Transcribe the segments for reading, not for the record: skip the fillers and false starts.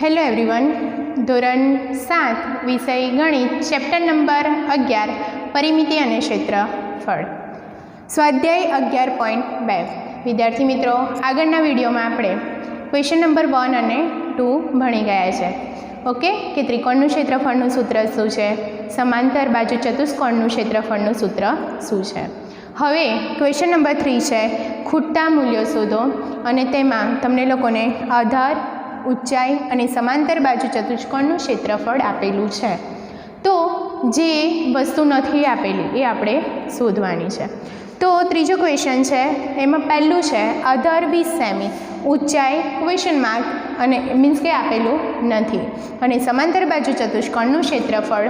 Hello everyone, ધોરણ 7 વિષય ગણિત ચેપ્ટર નંબર 11 પરિમિતિ અને ક્ષેત્રફળ સ્વાધ્યાય 11.2 વિદ્યાર્થી મિત્રો, આગળના વિડીયોમાં આપણે ક્વેશ્ચન નંબર 1 અને 2 ભણી ગયા છે. ઓકે, કે ત્રિકોણનું ક્ષેત્રફળનું સૂત્ર શું છે, સમાંતર બાજુ ચતુષ્કોણનું ક્ષેત્રફળનું સૂત્ર શું છે. હવે ક્વેશ્ચન નંબર 3 છે ખૂટતા મૂલ્યો શોધો, અને તેમાં તમને લોકોને આધાર, ઊંચાઈ અને સમાંતર બાજુ ચતુષ્કોણનું ક્ષેત્રફળ આપેલું છે. તો જે વસ્તુ નથી આપેલી એ આપણે શોધવાની છે. તો ત્રીજો ક્વેશ્ચન છે, એમાં પહેલું છે આધાર 20 સેમી, ઊંચાઈ ક્વેશ્ચન માર્ક અને મીન્સ કે આપેલું નથી, અને સમાંતર બાજુ ચતુષ્કોણનું ક્ષેત્રફળ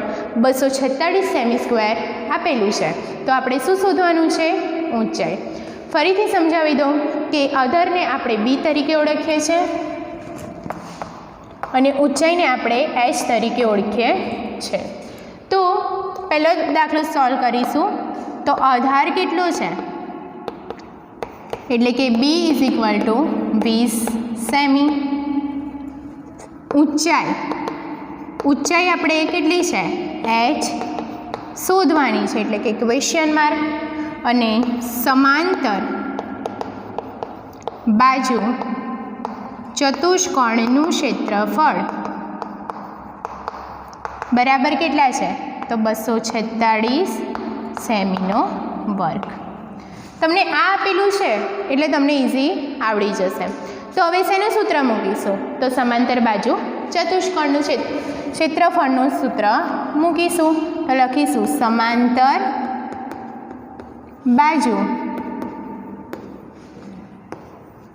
246 સેમી સ્ક્વેર આપેલું છે. તો આપણે શું શોધવાનું છે? ઊંચાઈ. ફરીથી સમજાવી દઉં કે આધારને આપણે બી તરીકે ઓળખીએ છીએ અને ઊંચાઈને આપણે h તરીકે ઓળખીએ છીએ. તો પહેલો દાખલો સોલ્વ કરીશું. તો આધાર કેટલો છે, એટલે કે b = 20 સેમી. ઊંચાઈ આપણે કેટલી છે? h શોધવાની છે, એટલે કે ક્વેશ્ચન માર્ક. અને સમાંતર બાજુ ચતુષ્કોણનું ક્ષેત્રફળ બરાબર કેટલા છે? તો 246 સેમીનો વર્ગ. તમને આ આપેલું છે એટલે તમને ઇઝી આવડી જશે. તો હવે શેનું સૂત્ર મૂકીશું? તો સમાંતર બાજુ ચતુષ્કોણનું ક્ષેત્રફળનું સૂત્ર મૂકીશું. તો લખીશું સમાંતર બાજુ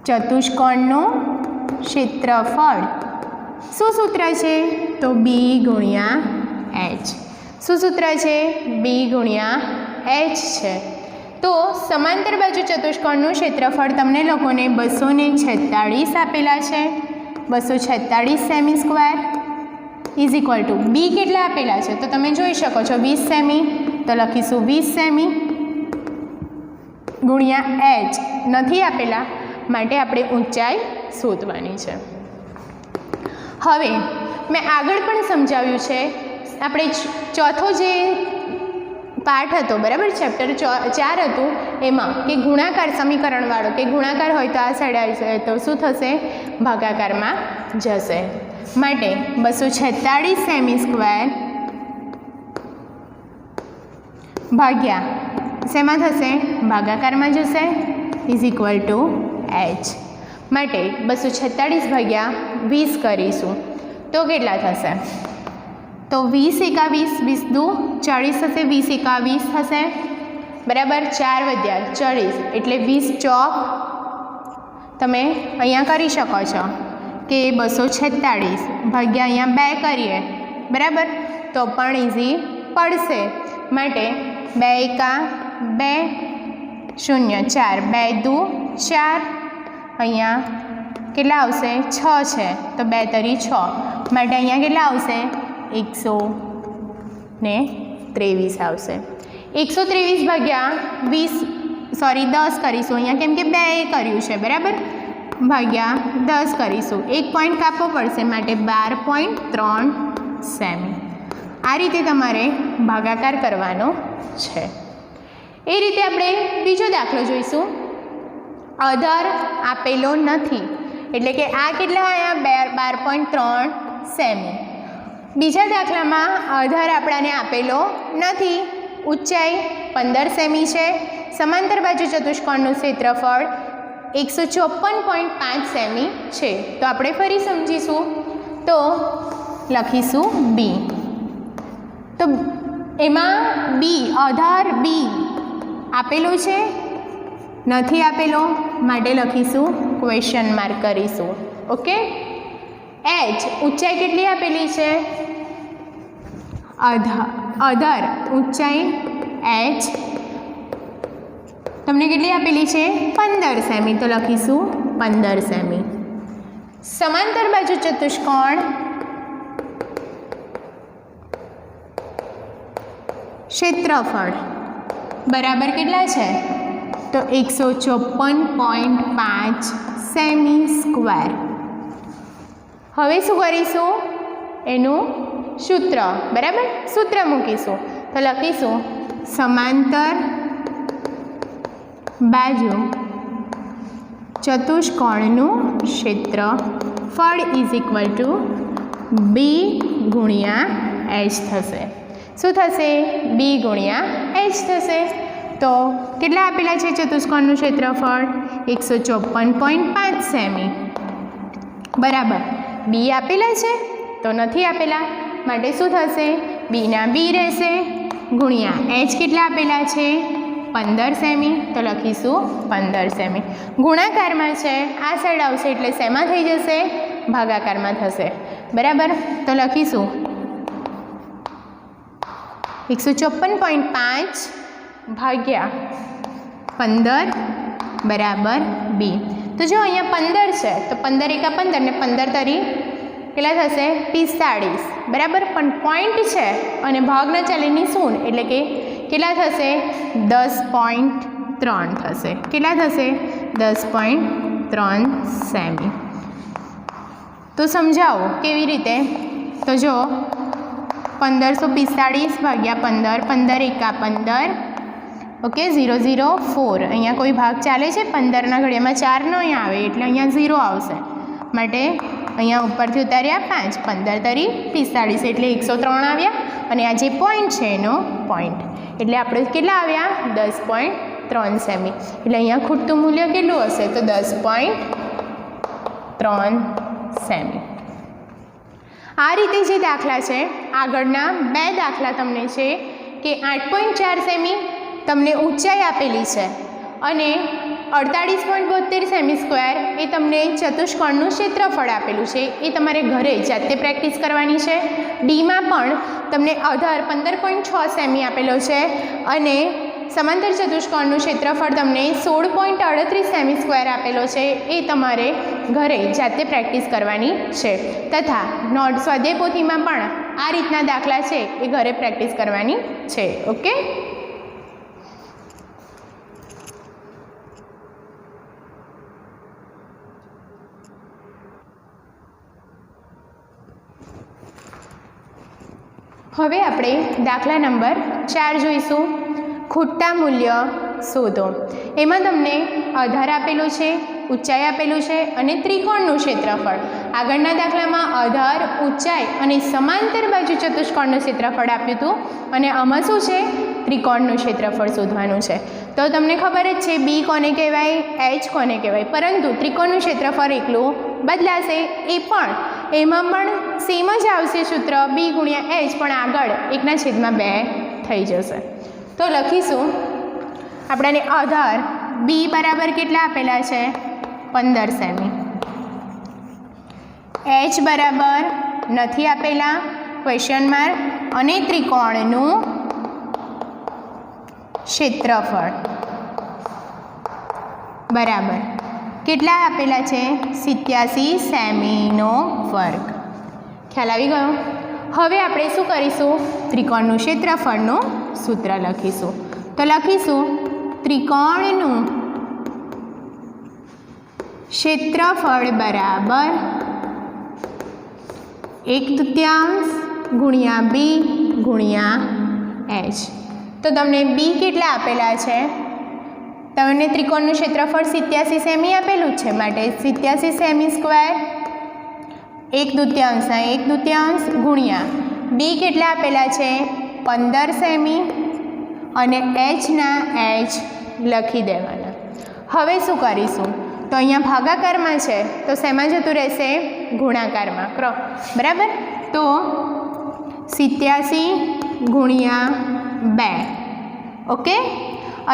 ચતુષ્કોણનું ક્ષેત્રફળ. શું સૂત્ર છે? તો b × h. શું સૂત્ર છે? b × h છે. તો સમાંતર બાજુ ચતુષ્કોણનું ક્ષેત્રફળ તમને લોકોને 246 આપેલા છે, 246 સેમી સ્ક્વેર = b કેટલા આપેલા છે? તો તમે જોઈ શકો છો 20 સેમી. તો લખીશું 20 સેમી × h. નથી આપેલા માટે આપણે ઊંચાઈ શોધવાની છે. હવે મેં આગળ પણ સમજાવ્યું છે, આપણે ચોથો જે પાઠ હતો બરાબર, ચેપ્ટર 4 હતું, એમાં કે ગુણાકાર સમીકરણવાળો, કે ગુણાકાર હોય તો આ સાઈડ આવી જાય તો શું થશે? ભાગાકારમાં જશે. માટે 246 સેમી સ્ક્વેર ભાગ્યા શેમાં થશે? ભાગાકારમાં જશે = h. માટે 246 ભાગ્યા 20 કરીશું તો કેટલા થશે? તો 20 × 21 = 40 થશે, 20 × 21 થશે બરાબર. 4 વધ્યા 40 એટલે 20 ચોક. તમે અહીંયા કરી શકો છો કે 246 ભાગ્યા અહીંયા 2 કરીએ બરાબર, તો પણ ઇઝી પડશે. માટે 2 × 2 0 4 2 × 2 4. અહીંયા કેટલા આવશે? 6 છે તો 2 × 3 = 6. માટે અહીંયા કેટલા આવશે? 123 આવશે. 123 ભાગ્યા 10 કરીશું અહીંયા, કેમ કે 2 કર્યું છે બરાબર, ભાગ્યા 10 કરીશું. 1 પોઈન્ટ કાપવો પડશે, માટે 12.3 સેમી. આ રીતે તમારે ભાગાકાર કરવાનો છે. એ રીતે આપણે બીજો દાખલો જોઈશું. આધાર આપેલો નથી, એટલે કે આ કેટલા આવ્યા? 12.3 સેમી. બીજા દાખલામાં આધાર આપણાને આપેલો નથી, ઊંચાઈ 15 સેમી છે, સમાંતર બાજુ ચતુષ્કોણનું ક્ષેત્રફળ 154.5 સેમી છે. તો આપણે ફરી સમજીશું. તો લખીશું b. તો એમાં b, આધાર b આપેલો છે, નથી આપેલો, માટે લખીશું ક્વેશ્ચન માર્ક કરીશું. ઓકે. h, ઊંચાઈ કેટલી આપેલી છે? આધાર ઊંચાઈ h તમને કેટલી આપેલી છે? 15 સેમી. તો લખીશું 15 સેમી. સમાંતર બાજુ ચતુષ્કોણ ક્ષેત્રફળ બરાબર કેટલા છે? તો 154.5 સેમી સ્ક્વેર. હવે શું કરીશું, એનું સૂત્ર, બરાબર, સૂત્ર મૂકીશું. તો લખીશું સમાંતર બાજુ ચતુષ્કોણનું ક્ષેત્રફળ ઇઝ ઇક્વલ ટુ બી ગુણ્યા એચ થશે. શું થશે, બી ગુણ્યા એચ થશે. તો કેટલા આપેલા છે ચતુષ્કોણનું ક્ષેત્રફળ, 154.5 સેમી, બરાબર. બી આપેલા છે તો નથી આપેલા, માટે શું થશે, બીના બી રહેશે, ગુણ્યા એચ કેટલા આપેલા છે, 15 સેમી. તો લખીશું 15 સેમી. ગુણાકારમાં છે, આ સાઈડ આવશે એટલે શેમાં થઈ જશે, ભાગાકારમાં થશે, બરાબર. તો લખીશું 154.5 ભાગ્યા 15 બરાબર બી. તો જો અહીંયા 15 છે તો 15 એકા 15 ને 15 તરી કેટલા થશે, 45, બરાબર. પણ પોઈન્ટ છે અને ભાગના ચાલીની શૂન એટલે કે કેટલા થશે, 10.3 થશે. કેટલા થશે, 10.3 સેમી. તો સમજાવો કેવી રીતે. તો જો 1545 ભાગ્યા 15, 15 એકા 15, ઓકે, 004. અહીંયા કોઈ ભાગ ચાલે છે, 15ના ઘડિયામાં 4 નહીં આવે એટલે અહીંયા 0 આવશે, માટે અહીંયા ઉપરથી ઉતાર્યા 5, 15 તરી 45 એટલે 103 આવ્યા. અને આ જે પોઈન્ટ છે એનો પોઈન્ટ એટલે આપણે કેટલા આવ્યા, 10.3 સેમી. એટલે અહીંયા ખૂટતું મૂલ્ય કેટલું હશે, તો 10.3 સેમી. આ રીતે જે દાખલા છે, આગળના 2 દાખલા તમને છે કે 8.4 સેમી તમને ઊંચાઈ આપેલી છે અને 48.72 સેમી સ્ક્વેર એ તમને ચતુષ્કોણનું ક્ષેત્રફળ આપેલું છે. એ તમારે ઘરે જાતે પ્રેક્ટિસ કરવાની છે. ડીમાં પણ તમને આધાર 15.6 સેમી આપેલો છે અને સમાંતર ચતુષ્કોણનું ક્ષેત્રફળ તમને 16.38 સેમી સ્ક્વેર આપેલો છે. એ તમારે ઘરે જાતે પ્રેક્ટિસ કરવાની છે. તથા નોટ સ્વાધ્યાય પોથીમાં પણ આ રીતના દાખલા છે એ ઘરે પ્રેક્ટિસ કરવાની છે. ઓકે. હવે આપણે દાખલા નંબર 4 જોઈશું. ખૂટતા મૂલ્ય શોધો. એમાં તમને આધાર આપેલો છે, ઊંચાઈ આપેલું છે અને ત્રિકોણનું ક્ષેત્રફળ. આગળના દાખલામાં આધાર, ઊંચાઈ અને સમાંતર બાજુ ચતુષ્કોણનું ક્ષેત્રફળ આપ્યું હતું અને આમાં શું છે, ત્રિકોણનું ક્ષેત્રફળ શોધવાનું છે. તો તમને ખબર જ છે બી કોને કહેવાય, એચ કોને કહેવાય, પરંતુ ત્રિકોણનું ક્ષેત્રફળ એકલું બદલાશે. એ પણ એમાં પણ સેમ જ આવશે સૂત્ર, બી ગુણ્યા એચ, પણ આગળ 1/2 થઈ જશે. તો લખીશું આપણને આધાર બી બરાબર કેટલા આપેલા છે, 15 સેમી. એચ બરાબર નથી આપેલા, ક્વેશ્ચન માર્ક, અને ત્રિકોણનું ક્ષેત્રફળ બરાબર કેટલા આપેલા છે, 87 સેમીનો વર્ગ. ખ્યાલ આવી ગયો. હવે આપણે શું કરીશું, ત્રિકોણનું ક્ષેત્રફળનું સૂત્ર લખીશું. તો લખીશું ત્રિકોણનું ક્ષેત્રફળ બરાબર 1/3 ગુણ્યા બી ગુણ્યા એચ. તો તમને બી કેટલા આપેલા છે, તમને ત્રિકોણનું ક્ષેત્રફળ 87 સેમી આપેલું છે, માટે 87 સેમી સ્ક્વેર 1/2 ગુણ્યા બી કેટલા આપેલા છે, 15 સેમી અને એચના એચ લખી દેવાના. હવે શું કરીશું, તો અહીંયા ભાગાકારમાં છે તો શેમાં જતું રહેશે, ગુણાકારમાં. બરાબર. તો 87 ગુણ્યા 2, ઓકે.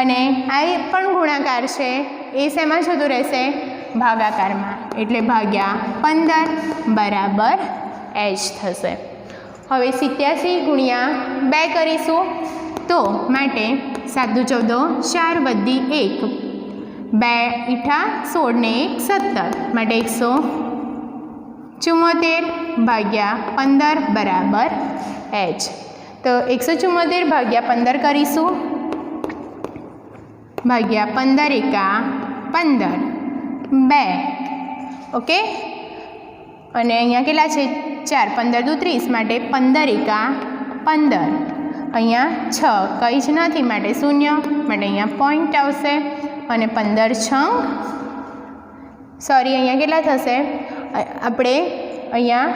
અને આ પણ ગુણાકાર છે, એ શેમાં જતું રહેશે, ભાગાકારમાં, એટલે ભાગ્યા 15 બરાબર એચ થશે. હવે 87 ગુણ્યા 2 કરીશું તો માટે 7 × 14 4 વધી 1, 2 × 16 ને 1 17, માટે 174 ભાગ્યા 15 બરાબર એચ. તો 174 ભાગ્યા 15 કરીશું, ભાગ્યા 15 × 15 2, ઓકે. અને અહીંયા કેટલા છે 4, 15 દુ 30 માટે 15 એકા 15, અહીંયા 6 કંઈ જ નથી માટે 0 માટે અહીંયા પોઈન્ટ આવશે, અને 15 છંગ સોરી અહીંયા કેટલા થશે આપણે અહીંયા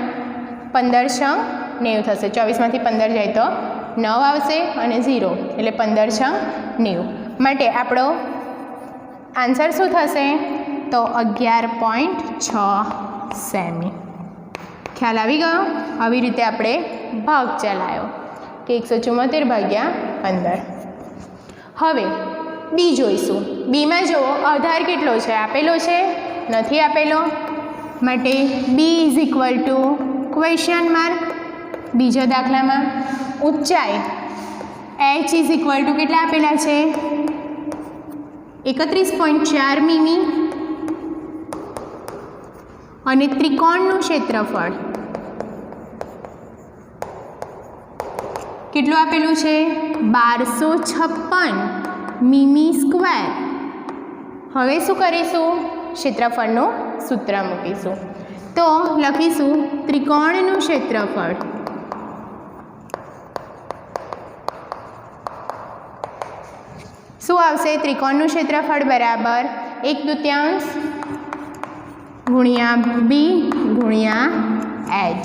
15 છંગ 90 થશે, 24માંથી 15 જાય તો 9 આવશે અને 0 એટલે 15 છંગ 90 માટે આપણો આન્સર શું થશે તો 11.6 સેમી. ખ્યાલ આવી ગયો? આવી રીતે આપણે ભાગ ચલાવ્યો કે 174 ભાગ્યા 15. હવે બી જોઈશું. બીમાં જુઓ આધાર કેટલો છે, આપેલો છે નથી આપેલો, માટે B is equal to question mark. બીજા દાખલામાં ઊંચાઈ એચ ઇઝ ઇક્વલ ટુ કેટલા આપેલા છે 31.4 મીમી, અને ત્રિકોણનું ક્ષેત્રફળ કેટલું આપેલું છે 1256 મીમી સ્ક્વેર. હવે શું કરીશું ક્ષેત્રફળનું સૂત્ર મૂકીશું. તો લખીશું ત્રિકોણનું ક્ષેત્રફળ શું આવશે ત્રિકોણનું ક્ષેત્રફળ બરાબર 1/2 ગુણ્યા બી ગુણ્યા એચ.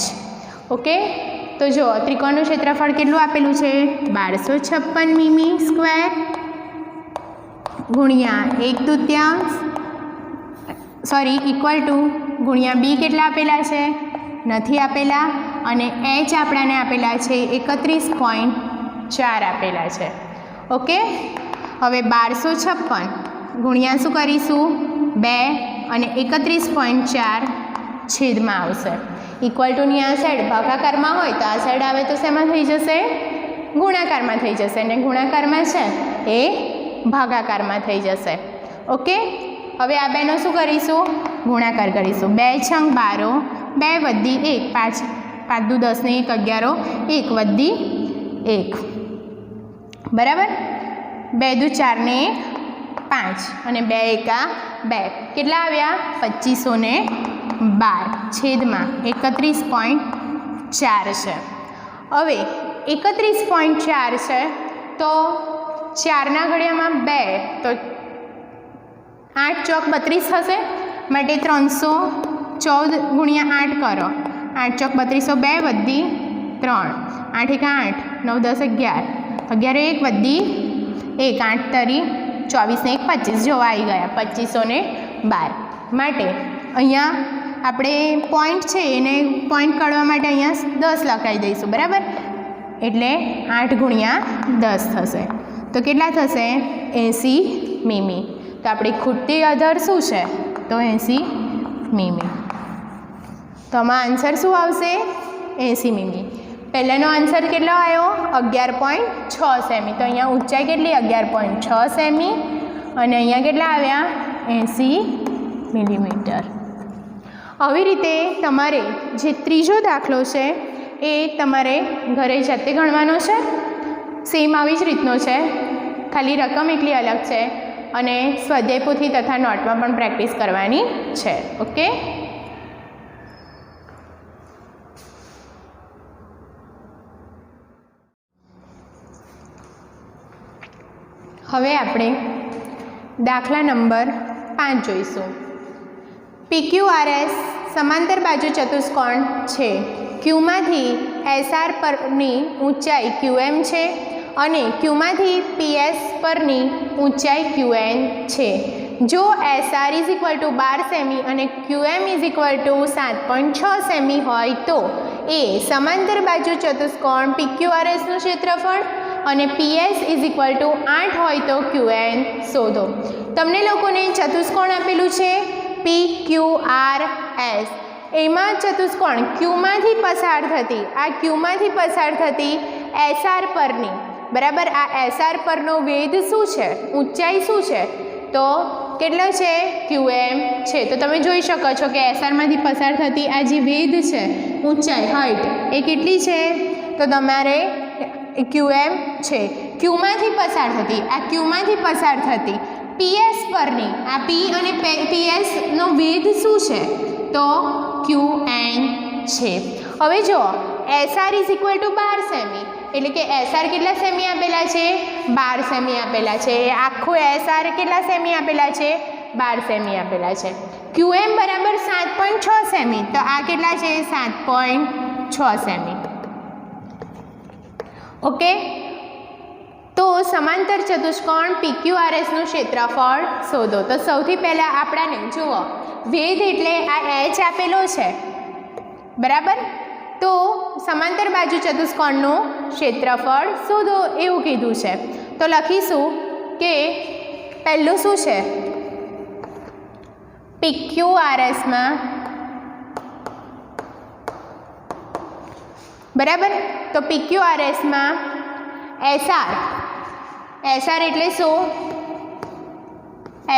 ઓકે, તો જો ત્રિકોણનું ક્ષેત્રફળ કેટલું આપેલું છે 1256 મીમી સ્ક્વેર ગુણ્યા 1/2 સોરી ઇક્વલ ટુ ગુણ્યા બી કેટલા આપેલા છે નથી આપેલા, અને એચ આપણાને આપેલા છે 31.4 આપેલા છે. ઓકે, હવે 1256 ગુણ્યા શું કરીશું 2 અને 31.4 છેદમાં આવશે. ઇક્વલ ટુની આ સાઈડ ભાગાકારમાં હોય તો આ સાઈડ આવે તો શેમાં થઈ જશે ગુણાકારમાં થઈ જશે, અને ગુણાકારમાં છે એ ભાગાકારમાં થઈ જશે. ઓકે, હવે આ બેનો શું કરીશું ગુણાકાર કરીશું. 2 છંગ 12, 2 વધી 1, 5 દુ 10 ને 1 11, 1 વધી 1 બરાબર, 2 દુ 4 ને 5 અને 2 એકા 2 કેટલા આવ્યા 2512 છેદમાં 31.4 છે. હવે 31.4 છે તો 4ના ઘડિયામાં 2 તો 8 ચોક 32 થશે, માટે 314 ગુણ્યા 8 કરો, 8 ચોક 32, 2 વધી 3, 8 એકા 8, 9 10 11, 11 1 વધી 1, 8 તરી 24 ને 1 25, જો આવી ગયા 2512. માટે અહીંયા આપણે પોઈન્ટ છે એને પોઈન્ટ કાઢવા માટે અહીંયા 10 લખાવી દઈશું બરાબર, એટલે 8 ગુણ્યા 10 થશે તો કેટલા થશે 80 મીમી. તો આપણી ખૂટતી આધાર શું છે તો 80 મીમી. તો આમાં આન્સર શું આવશે 80 મીમી. પહેલાંનો આન્સર કેટલો આવ્યો 11.6 સેમી. તો અહીંયા ઊંચાઈ કેટલી 11.6 સેમી, અને અહીંયા કેટલા આવ્યા 80 મિલીમીટર. આવી રીતે તમારે જે ત્રીજો દાખલો છે એ તમારે ઘરે જાતે ગણવાનો છે. સેમ આવી જ રીતનો છે, ખાલી રકમ એટલી અલગ છે, અને સ્વાધ્યાય પોથી તથા નોટમાં પણ પ્રેક્ટિસ કરવાની છે. ઓકે, હવે આપણે દાખલા નંબર 5 જોઈશું. PQRS સમાંતર બાજુ ચતુષ્કોણ છે. ક્યુમાંથી SR પરની ઊંચાઈ QM છે અને ક્યુમાંથી PS પરની ઊંચાઈ QN છે. જો SR is equal two 12 semi અને QM is equal two 7.6 semi હોય તો એ સમાંતર બાજુ ચતુષ્કોણ PQRSનું ક્ષેત્રફળ અને PS ઇઝ ઇક્વલ ટુ 8 હોય તો QN શોધો. તમને લોકોને ચતુષ્કોણ આપેલું છે PQRS, એમાં ચતુષ્કોણ ક્યુમાંથી પસાર થતી SR પરની બરાબર, આ SR પરનો વેધ શું છે ઊંચાઈ શું છે તો કેટલો છે QM છે. તો તમે જોઈ શકો છો કે SRમાંથી પસાર થતી આ જે વેધ છે ઊંચાઈ હાઇટ એ કેટલી છે તો તમારે QM છે. ક્યુમાંથી પસાર થતી PS પરની આ P અને PSનો વેધ શું છે તો QN છે। હવે જો SR is equal two 12 semi, એટલે કે SR કેટલા સેમી આપેલા છે? 12 સેમી આપેલા છે। આખું SR કેટલા સેમી આપેલા છે? 12 સેમી આપેલા છે। QM બરાબર 7.6 સેમી, તો આ કેટલા છે? 7.6 સેમી। ઓકે, તો સમાંતર ચતુષ્કોણ PQRS નું ક્ષેત્રફળ શોધો। તો સૌથી પહેલાં આપણાને જુઓ, વેધ એટલે આ H આપેલો છે, બરાબર? તો સમાંતર બાજુ ચતુષ્કોણનું ક્ષેત્રફળ શોધો એવું કીધું છે। તો લખીશું કે પહેલું શું છે? PQRSમાં, બરાબર? તો PQRSમાં SR એટલે શું?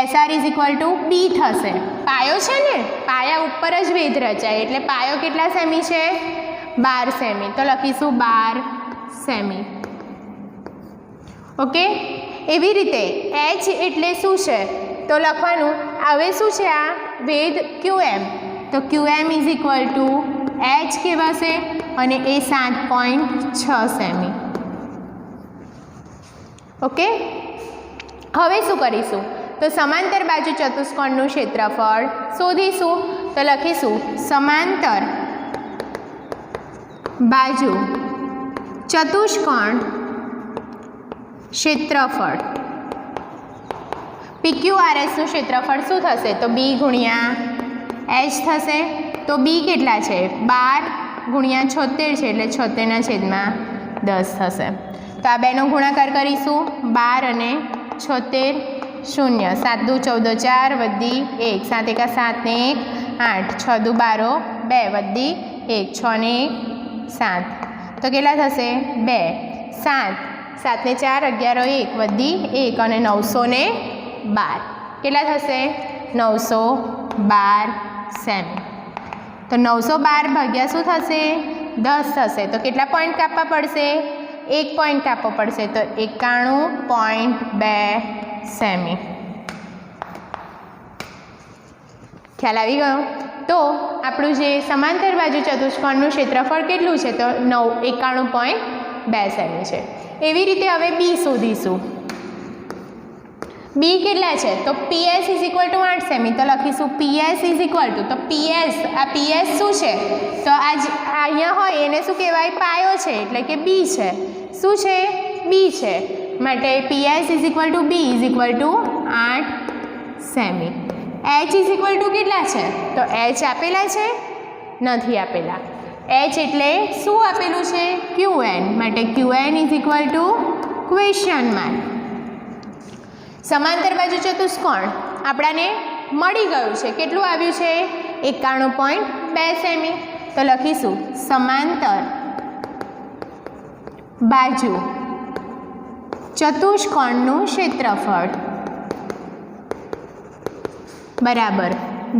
SR is equal two B થશે। પાયો છે ને, પાયા ઉપર જ વેધ રચાય, એટલે પાયો કેટલા સેમી છે? 12 સેમી। તો લખીશું 12 સેમી। ઓકે, એવી રીતે H એટલે શું છે? તો લખવાનું હવે શું છે? આ વેધ QM, તો QM is equal two H કહેવાશે અને એ 7.6 સેમી। ઓકે, હવે શું કરીશું? તો સમાંતર બાજુ ચતુષ્કોણનું ક્ષેત્રફળ શોધીશું। તો લખીશું સમાંતર બાજુ ચતુષ્કોણ ક્ષેત્રફળ PQRS નું ક્ષેત્રફળ શું થશે? તો B ગુણ્યા H થશે। તો B કેટલા છે? 12 ગુણ્યા 76 છે, એટલે 76/10 થશે। તો આ બેનો ગુણાકાર કરીશું, 12 અને 76, 0, 7 દુ 14, 4 વધી 1, 7 એકા 7 ને 1, 8, 6 દુ 12, 2 વધી 1, 6 ને 1, 7, તો કેટલા થશે? 2, 7, 7 ને 4, 11, 1 વધી 1 અને 912, કેટલા થશે? 912 સેમી। તો 912 ભાગ્યા શું થશે? 10 થશે। તો કેટલા પોઈન્ટ કાપવા પડશે? 1 પોઈન્ટ કાપવો પડશે, તો 91.2 સેમી। ખ્યાલ આવી ગયો? તો આપણું જે સમાંતર બાજુ ચતુષ્કોણનું ક્ષેત્રફળ કેટલું છે? તો 91.2 સેમી છે। એવી રીતે હવે B શોધીશું। B કેટલા છે? તો PS is equal two 8 semi. તો લખીશું PS ઇઝ ઇક્વલ ટુ, તો PS, આ PS શું છે? તો અહીંયા હોય એને શું કહેવાય? પાયો છે, એટલે કે B છે। શું છે? B છે, માટે PS is equal two B is equal two 8 semi. H is equal two કેટલા છે? તો H આપેલા છે? નથી આપેલા। H એટલે શું આપેલું છે? QN, માટે QN is equal to question mark. સમાંતર બાજુ ચતુષ્કોણ આપણાને મળી ગયું છે, કેટલું આવ્યું છે? 91.2 સેમી। તો લખીશું સમાંતર બાજુ ચતુષ્કોણનું ક્ષેત્રફળ બરાબર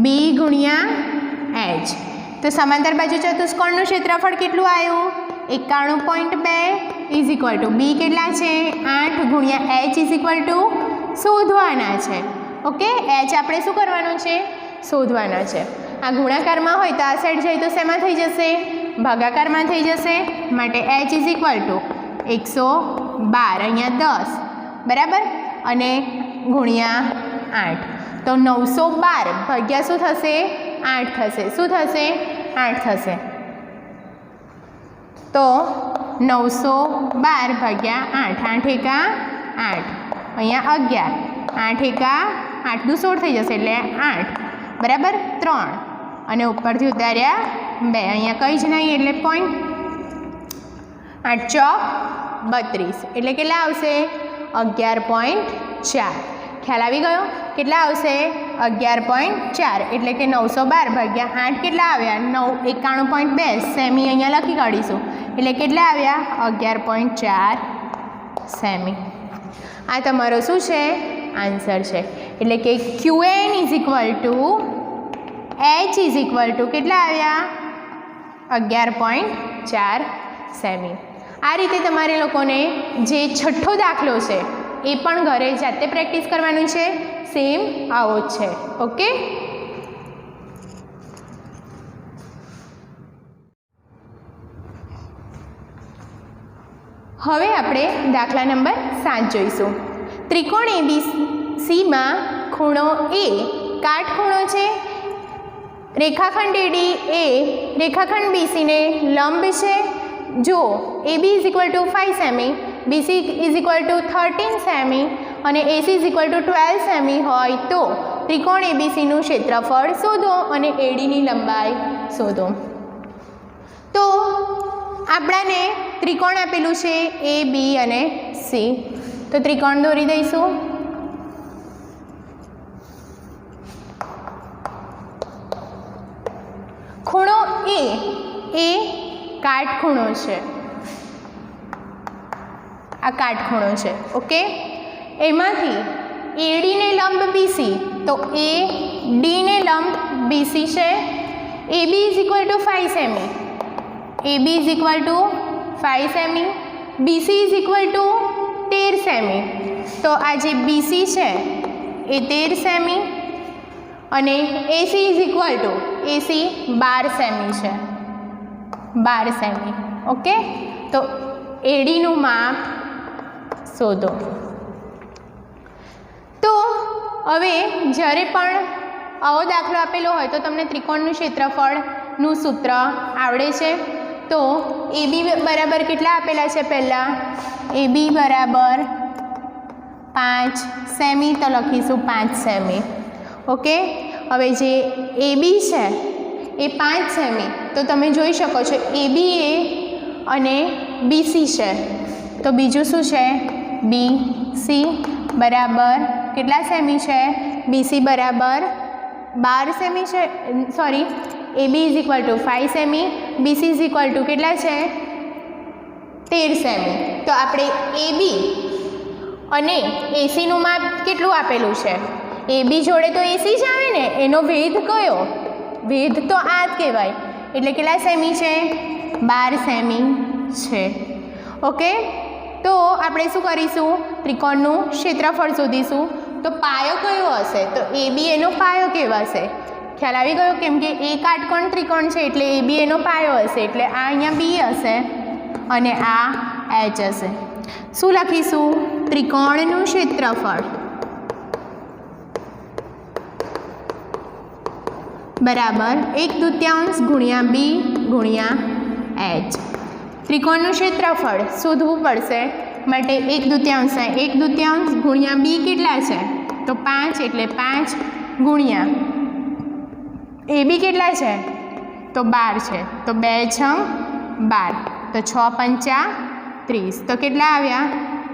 B ગુણ્યા H। તો સમાંતર બાજુ ચતુષ્કોણનું ક્ષેત્રફળ કેટલું આવ્યું? 91.2 ઇઝ ઇક્વલ ટુ B કેટલા છે? 8 ગુણ્યા H ઇઝ ઇક્વલ ટુ શોધવાના છે। ઓકે, H આપણે શું કરવાનું છે? શોધવાના છે। આ ગુણાકારમાં હોય તો આ સાઈડ જાય તો શેમાં થઈ જશે? ભાગાકારમાં થઈ જશે, માટે H ઇઝ ઇક્વલ ટુ 112, અહીંયા 10, બરાબર, અને ગુણ્યા 8, તો 912 ભાગ્યા શું થશે? 8 થશે। શું થશે? 8 થશે। તો 912 ભાગ્યા 8, 8 એકા 8, અહીંયા 11, 8 એકા 8 દુ 16 થઈ જશે, એટલે 8, બરાબર, 3 અને ઉપરથી ઉતાર્યા 2, અહીંયા કંઈ જ નહીં એટલે પોઈન્ટ, 8 ચોક 32, એટલે કેટલા આવશે? 11.4। ખ્યાલ આવી ગયો? કેટલા આવશે? 11.4, એટલે કે 912 ભાગ્યા 8 કેટલા આવ્યા? 91.2 સેમી અહીંયા લખી કાઢીશું, એટલે કેટલા આવ્યા? 11.4 સેમી। આ તમારો શું છે? આન્સર છે। એટલે કે QN is equal two H is equal two કેટલા આવ્યા? 11.4 સેમી। આ રીતે તમારે લોકોને જે છઠ્ઠો દાખલો છે એ પણ ઘરે જાતે પ્રેક્ટિસ કરવાનું છે, સેમ આવો જ છે। ઓકે, હવે આપણે દાખલા નંબર 7 જોઈશું. ત્રિકોણ ABCમાં ખૂણો A કાટખૂણો છે. રેખાખંડ AD એ રેખાખંડ BC ને લંબ છે. જો AB = 5 સેમી, BC = 13 સેમી અને AC = 12 સેમી હોય તો ત્રિકોણ ABCનું ક્ષેત્રફળ શોધો અને ADની લંબાઈ શોધો. તો આપણાને ત્રિકોણ આપેલું છે AB અને C. તો ત્રિકોણ દોરી દઈશું. ખૂણો A એ કાટખૂણો છે. આ કાટખૂણો છે. ઓકે, એમાંથી AD ને લંબ BC, તો AD ને લંબ BC છે. AB = 5 semi, AB = 5 semi, BC = 13 semi. તો આ જે BC છે એ 13 સેમી અને AC = 12 સેમી છે. 12 સેમી. ઓકે, તો ADનું માપ શોધો. તો હવે જ્યારે પણ આવો દાખલો આપેલો હોય તો તમને ત્રિકોણનું ક્ષેત્રફળનું સૂત્ર આવડે છે. તો AB બરાબર કેટલા આપેલા છે? પહેલાં AB બરાબર 5 સેમી, તો લખીશું 5 સેમી. ઓકે, હવે જે AB છે એ 5 સેમી, તો તમે જોઈ શકો છો AB એ અને BC છે. તો બીજું શું છે? BC બરાબર કેટલા સેમી છે? BC બરાબર 12 સેમી છે. સોરી, AB = 5 સેમી, BC = કેટલા છે? 13 સેમી. તો આપણે AB અને ACનું માપ કેટલું આપેલું છે? AB જોડે તો AC જ આવે ને, એનો વેધ કયો? વેધ તો આ જ કહેવાય. એટલે કેટલા સેમી છે? 12 સેમી છે. ઓકે, તો આપણે શું કરીશું? ત્રિકોણનું ક્ષેત્રફળ શોધીશું. તો પાયો કયો હશે? તો AB એનો પાયો કહેવાશે. ખ્યાલ આવી ગયો? કેમ કે એ કાટકોણ ત્રિકોણ છે એટલે AB એનો પાયો હશે. એટલે આ અહીંયા B હશે અને આ H હશે. શું લખીશું? ત્રિકોણનું ક્ષેત્રફળ બરાબર 1/2 ગુણ્યા B ગુણ્યા H. ત્રિકોણનું ક્ષેત્રફળ શોધવું પડશે. માટે 1/2 1/2 ગુણ્યા B કેટલા છે? તો 5, એટલે 5 ગુણ્યા AB કેટલા છે? તો 12 છે. તો 2 × 12, તો 6 × 5 = 30. તો કેટલા આવ્યા?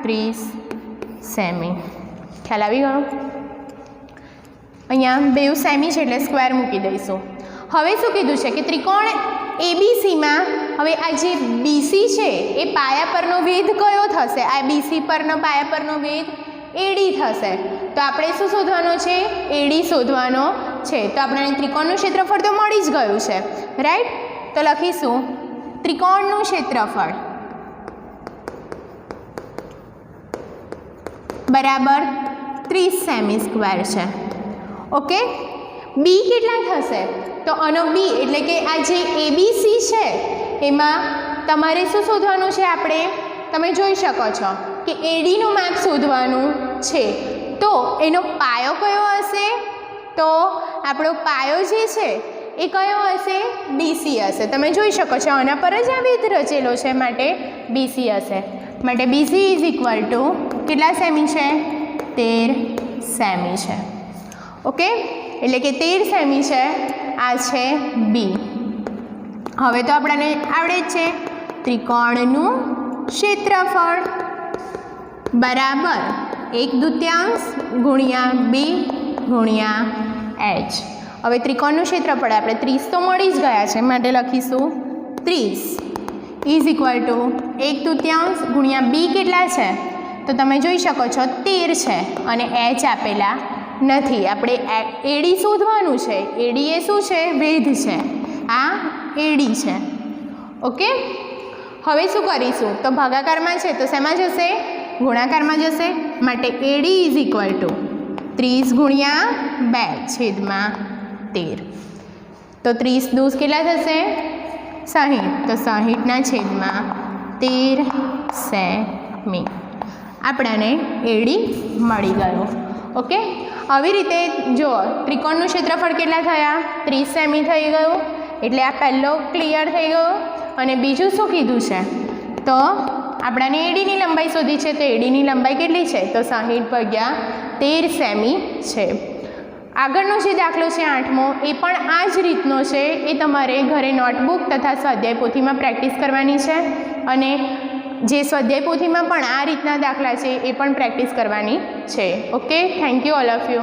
30 સેમી. ખ્યાલ આવી ગયો? અહીંયા 2 સેમી છે એટલે સ્ક્વેર મૂકી દઈશું. હવે શું કીધું છે કે ત્રિકોણ ABCમાં હવે આ જે BC છે એ પાયા પરનો વેધ કયો થશે? આ BC પરનો પાયા પરનો વેધ AD થશે. તો આપણે શું શોધવાનો છે? AD શોધવાનો છે. તો આપણે ત્રિકોણનું ક્ષેત્રફળ તો મળી જ ગયું છે, રાઈટ? તો લખીશું ત્રિકોણનું ક્ષેત્રફળ બરાબર 30 સેમી સ્ક્વેર છે. ઓકે, B કેટલા થશે? તો આનો B એટલે કે આ જે ABC છે એમાં તમારે શું શોધવાનું છે? આપણે તમે જોઈ શકો છો કે ADનું માપ શોધવાનું છે. તો એનો પાયો કયો હશે? તો આપણો પાયો જે છે એ કયો હશે? BC હશે. તમે જોઈ શકો છો આના પર જ આ વેધ રચેલો છે, માટે BC હશે. માટે BC = કેટલા સેમી છે? 13 સેમી છે. ઓકે, એટલે કે 13 સેમી છે. આ છે B. હવે તો આપણને આવડે જ છે ત્રિકોણનું ક્ષેત્રફળ બરાબર 1/2 ગુણ્યા B ગુણ્યા H. હવે ત્રિકોણનું ક્ષેત્રફળ આપણે 30 તો મળી જ ગયા છે, માટે લખીશું 30 = 1/2 ગુણ્યા B કેટલા છે? તો તમે જોઈ શકો છો 13 છે અને H આપેલા નથી. આપણે AD શોધવાનું છે. AD એ શું છે? વેધ છે. આ AD છે. ઓકે, હવે શું કરીશું? તો ભાગાકારમાં છે તો શેમાં જશે? ગુણાકારમાં જશે. માટે AD = 30 ગુણ્યા 2/13. તો 30 × 2 કેટલા થશે? 60. તો 60/13 સેમી આપણાને એડી મળી ગયો. ઓકે, આવી રીતે જો ત્રિકોણનું ક્ષેત્રફળ કેટલા થયા? 30 સેમી થઈ ગયું. એટલે આ પહેલો ક્લિયર થઈ ગયો. અને બીજું શું કીધું છે? તો આપણાને એડીની લંબાઈ શોધી છે. તો એડીની લંબાઈ કેટલી છે? તો 60/13 સેમી છે. આગળનો જે દાખલો છે 8મો, એ પણ આ જ રીતનો છે. એ તમારે ઘરે નોટબુક તથા સ્વાધ્યાય પોથીમાં પ્રેક્ટિસ કરવાની છે. અને જે સ્વાધ્યાય પોથીમાં પણ આ રીતના દાખલા છે એ પણ પ્રેક્ટિસ કરવાની છે. Okay, thank you all of you.